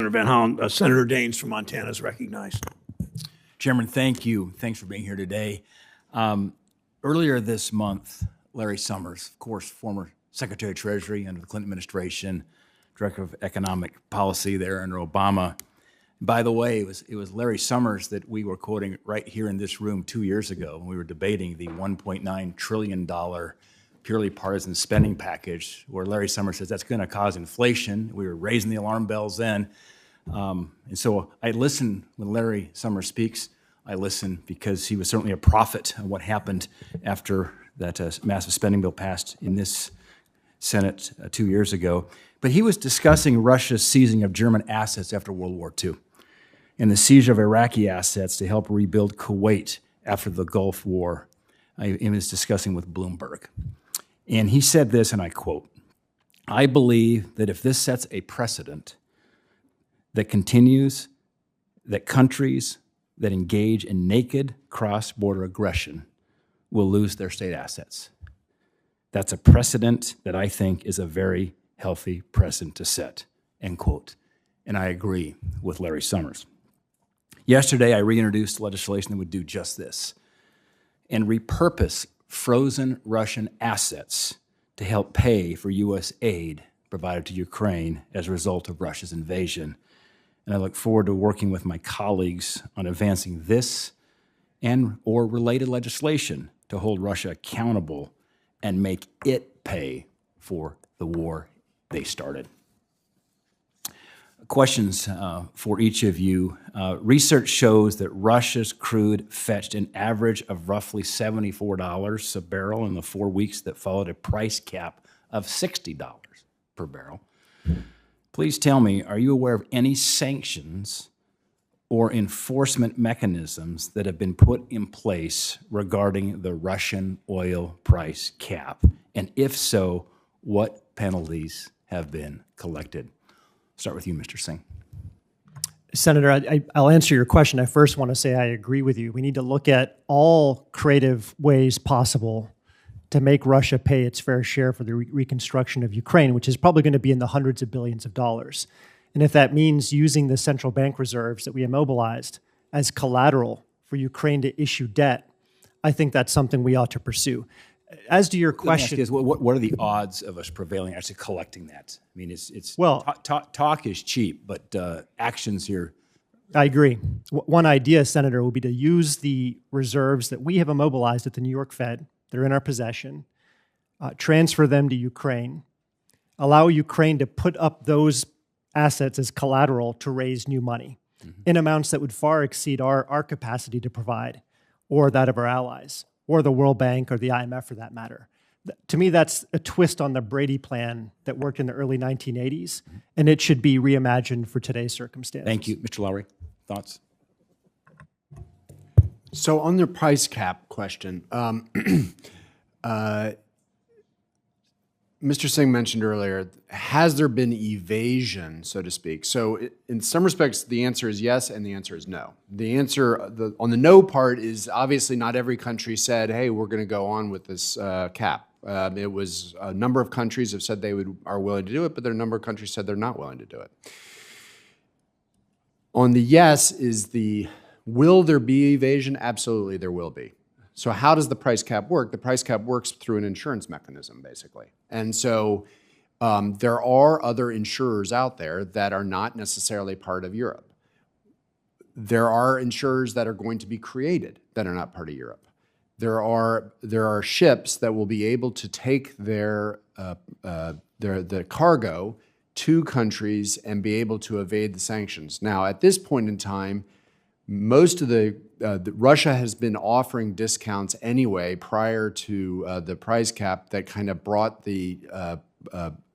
Senator Van Hollen. Senator Daines from Montana is recognized. Chairman, thank you. Thanks for being here today. Earlier this month, Larry Summers, of course, former Secretary of Treasury under the Clinton administration, Director of Economic Policy there under Obama. By the way, it was Larry Summers that we were quoting right here in this room 2 years ago when we were debating the $1.9 trillion purely partisan spending package, where Larry Summers says that's going to cause inflation. We were raising the alarm bells then. And so I listen when Larry Summers speaks. I listen because he was certainly a prophet of what happened after that massive spending bill passed in this Senate 2 years ago. But he was discussing Russia's seizing of German assets after World War II and the seizure of Iraqi assets to help rebuild Kuwait after the Gulf War. He was discussing with Bloomberg. And he said this, and I quote, "I believe that if this sets a precedent that continues, that countries that engage in naked cross-border aggression will lose their state assets. That's a precedent that I think is a very healthy precedent to set," end quote. And I agree with Larry Summers. Yesterday, I reintroduced legislation that would do just this and repurpose frozen Russian assets to help pay for U.S. aid provided to Ukraine as a result of Russia's invasion. And I look forward to working with my colleagues on advancing this and or related legislation to hold Russia accountable and make it pay for the war they started. Questions for each of you. Research shows that Russia's crude fetched an average of roughly $74 a barrel in the 4 weeks that followed a price cap of $60 per barrel. Please tell me, are you aware of any sanctions or enforcement mechanisms that have been put in place regarding the Russian oil price cap? And if so, what penalties have been collected? Start with you, Mr. Singh. Senator, I'll answer your question. I first want to say I agree with you. We need to look at all creative ways possible to make Russia pay its fair share for the reconstruction of Ukraine, which is probably going to be in the hundreds of billions of dollars. And if that means using the central bank reserves that we immobilized as collateral for Ukraine to issue debt, I think that's something we ought to pursue. As to your question, what are the odds of us prevailing, actually collecting that? I mean, talk is cheap, but actions here. I agree. One idea, Senator, would be to use the reserves that we have immobilized at the New York Fed, they're in our possession, transfer them to Ukraine, allow Ukraine to put up those assets as collateral to raise new money in amounts that would far exceed our capacity to provide, or that of our allies, or the World Bank or the IMF for that matter. To me, that's a twist on the Brady plan that worked in the early 1980s, and it should be reimagined for today's circumstances. Thank you. Mr. Lowry, thoughts? So on the price cap question, Mr. Singh mentioned earlier, has there been evasion, so to speak? So in some respects, the answer is yes, and the answer is no. The answer on the no part is obviously not every country said, hey, we're going to go on with this cap. It was a number of countries have said they are willing to do it, but there are a number of countries said they're not willing to do it. On the yes is will there be evasion? Absolutely, there will be. So how does the price cap work? The price cap works through an insurance mechanism, basically. And so there are other insurers out there that are not necessarily part of Europe. There are insurers that are going to be created that are not part of Europe. There are ships that will be able to take the cargo to countries and be able to evade the sanctions. Now, at this point in time, most of Russia has been offering discounts anyway prior to the price cap that kind of brought the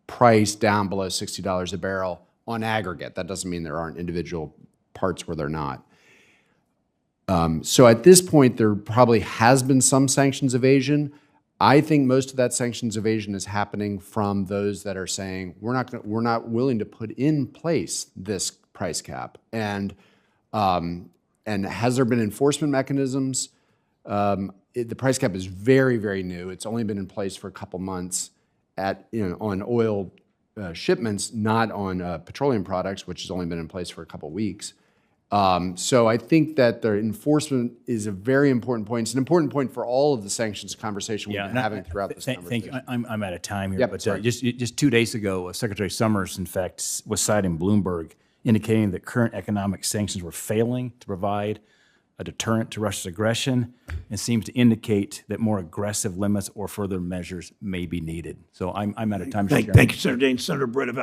price down below $60 a barrel on aggregate. That doesn't mean there aren't individual parts where they're not. So at this point, there probably has been some sanctions evasion. I think most of that sanctions evasion is happening from those that are saying we're not willing to put in place this price cap. And has there been enforcement mechanisms? The price cap is very, very new. It's only been in place for a couple months on oil shipments, not on petroleum products, which has only been in place for a couple of weeks. So I think that the enforcement is a very important point. It's an important point for all of the sanctions conversation we've been having throughout this conversation. Thank you. I'm out of time here, Yep, but sorry. just 2 days ago, Secretary Summers, in fact, was citing Bloomberg, indicating that current economic sanctions were failing to provide a deterrent to Russia's aggression, and seems to indicate that more aggressive limits or further measures may be needed. So I'm out of time, Mr. Chairman. Thank you, Senator Daines. Senator Britta Valley.